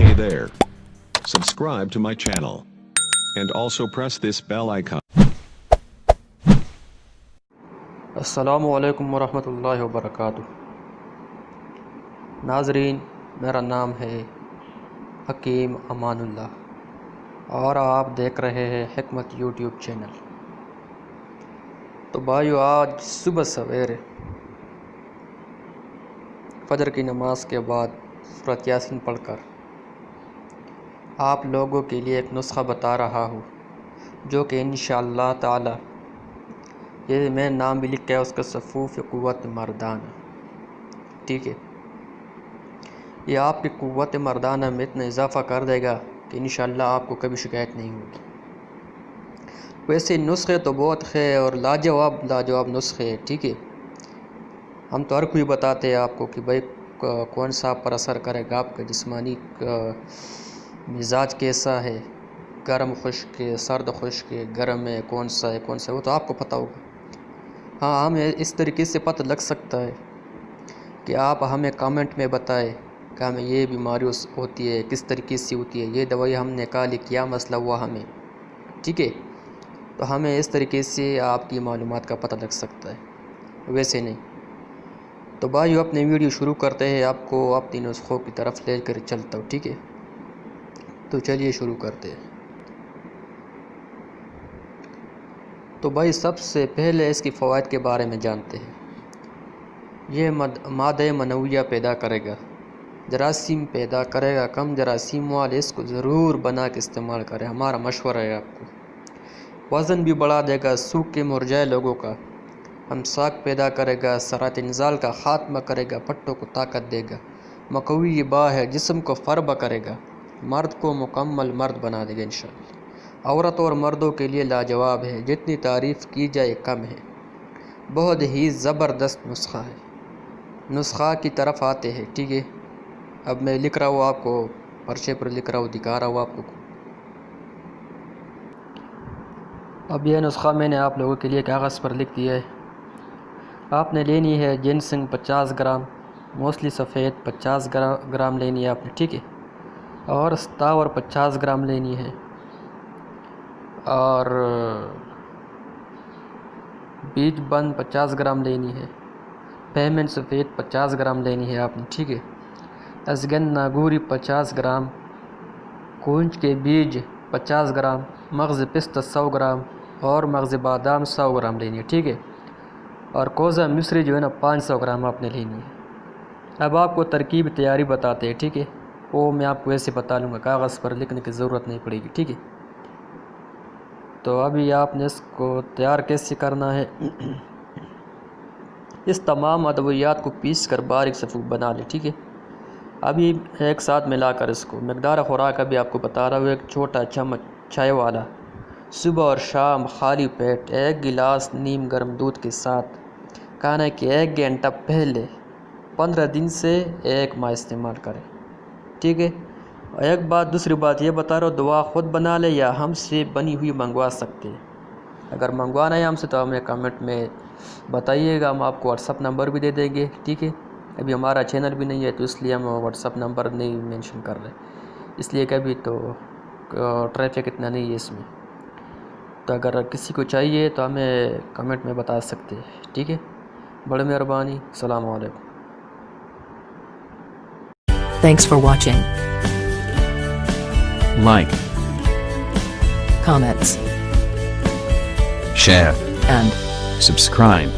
Hey there. Subscribe to my channel. And also press this bell icon. السلام علیکم ورحمۃ اللہ وبرکاتہ۔ ناظرین، میرا نام ہے حکیم امان اللہ اور آپ دیکھ رہے ہیں حکمت یوٹیوب چینل۔ تو بھائیو، آج صبح سویرے فجر کی نماز کے بعد سورۃ یاسین پڑھ کر آپ لوگوں کے لیے ایک نسخہ بتا رہا ہوں، جو کہ انشاءاللہ تعالی یہ میں نام بھی لکھ کے اس کا صفوف قوت مردانہ، ٹھیک ہے، یہ آپ کی قوت مردانہ میں اتنا اضافہ کر دے گا کہ انشاءاللہ آپ کو کبھی شکایت نہیں ہوگی۔ ویسے نسخے تو بہت ہے اور لاجواب نسخے ہیں، ٹھیک ہے، ہم تو ہر کوئی بتاتے ہیں آپ کو کہ بھائی کون سا آپ پر اثر کرے گا، آپ کا جسمانی مزاج کیسا ہے، گرم خشک ہے، سرد خشک ہے، گرم ہے، کون سا ہے وہ تو آپ کو پتہ ہوگا۔ ہاں، ہمیں اس طریقے سے پتہ لگ سکتا ہے کہ آپ ہمیں کامنٹ میں بتائیں کہ ہمیں یہ بیماری ہوتی ہے، کس طریقے سے ہوتی ہے، یہ دوائی ہم نے کھا لی، کیا مسئلہ ہوا ہمیں، ٹھیک ہے، تو ہمیں اس طریقے سے آپ کی معلومات کا پتہ لگ سکتا ہے، ویسے نہیں۔ تو بھائیو، اپنے ویڈیو شروع کرتے ہیں، آپ کو اپنی نسخوں کی طرف لے کر چلتا ہوں، ٹھیک ہے، تو چلیے شروع کرتے ہیں۔ تو بھائی، سب سے پہلے اس کی فوائد کے بارے میں جانتے ہیں۔ یہ مادہ منویہ پیدا کرے گا، جراثیم پیدا کرے گا، کم جراثیم والے اس کو ضرور بنا کے استعمال کریں، ہمارا مشورہ ہے آپ کو۔ وزن بھی بڑھا دے گا، سوکھے مرجھائے لوگوں کا امساک پیدا کرے گا، سرات انزال کا خاتمہ کرے گا، پٹھوں کو طاقت دے گا، مقوی با ہے، جسم کو فربہ کرے گا، مرد کو مکمل مرد بنا دے گا انشاءاللہ۔ عورت اور مردوں کے لیے لاجواب ہے، جتنی تعریف کی جائے کم ہے، بہت ہی زبردست نسخہ ہے۔ نسخہ کی طرف آتے ہیں، ٹھیک ہے، اب میں لکھ رہا ہوں، آپ کو پرچے پر لکھ رہا ہوں، دکھا رہا ہوں آپ کو۔ اب یہ نسخہ میں نے آپ لوگوں کے لیے کاغذ پر لکھ دیا ہے۔ آپ نے لینی ہے جنسنگ 50 گرام، موسلی سفید 50 گرام لینی ہے آپ نے، ٹھیک ہے، اور ستاور 50 گرام لینی ہے، اور بیج بند 50 گرام لینی ہے، پیمنٹ سفید 50 گرام لینی ہے آپ نے، ٹھیک ہے، ازگن ناگوری 50 گرام، کونچ کے بیج 50 گرام، مغز پستہ 100 گرام اور مغز بادام 100 گرام لینی ہے، ٹھیک ہے، اور کوزہ مصری جو ہے نا 500 گرام آپ نے لینی ہے۔ اب آپ کو ترکیب تیاری بتاتے ہیں، ٹھیک ہے، وہ میں آپ کو ایسے بتا لوں گا، کاغذ پر لکھنے کی ضرورت نہیں پڑے گی، ٹھیک ہے۔ تو ابھی آپ نے اس کو تیار کیسے کرنا ہے، اس تمام ادویات کو پیس کر باریک صفوف بنا لیں، ٹھیک ہے۔ ابھی ایک ساتھ ملا کر اس کو مقدار خوراک ابھی آپ کو بتا رہا ہوں، ایک چھوٹا چمچ چائے والا، صبح اور شام خالی پیٹ 1 گلاس نیم گرم دودھ کے ساتھ، کھانے کے 1 گھنٹہ پہلے 15 دن سے 1 ماہ استعمال کریں، ٹھیک ہے۔ دوسری بات یہ بتا رہا ہوں، دوا خود بنا لے یا ہم سے بنی ہوئی منگوا سکتے ہیں۔ اگر منگوانا ہے ہم سے تو ہمیں کمنٹ میں بتائیے گا، ہم آپ کو واٹس ایپ نمبر بھی دے دیں گے، ٹھیک ہے۔ ابھی ہمارا چینل بھی نہیں ہے تو اس لیے ہم واٹس ایپ نمبر نہیں مینشن کر رہے، اس لیے کہ ابھی تو ٹریفک اتنا نہیں ہے اس میں، تو اگر کسی کو چاہیے تو ہمیں کمنٹ میں بتا سکتے ہیں، ٹھیک ہے۔ بڑی مہربانی، السلام علیکم۔ Thanks for watching. Like, Comments share, and subscribe.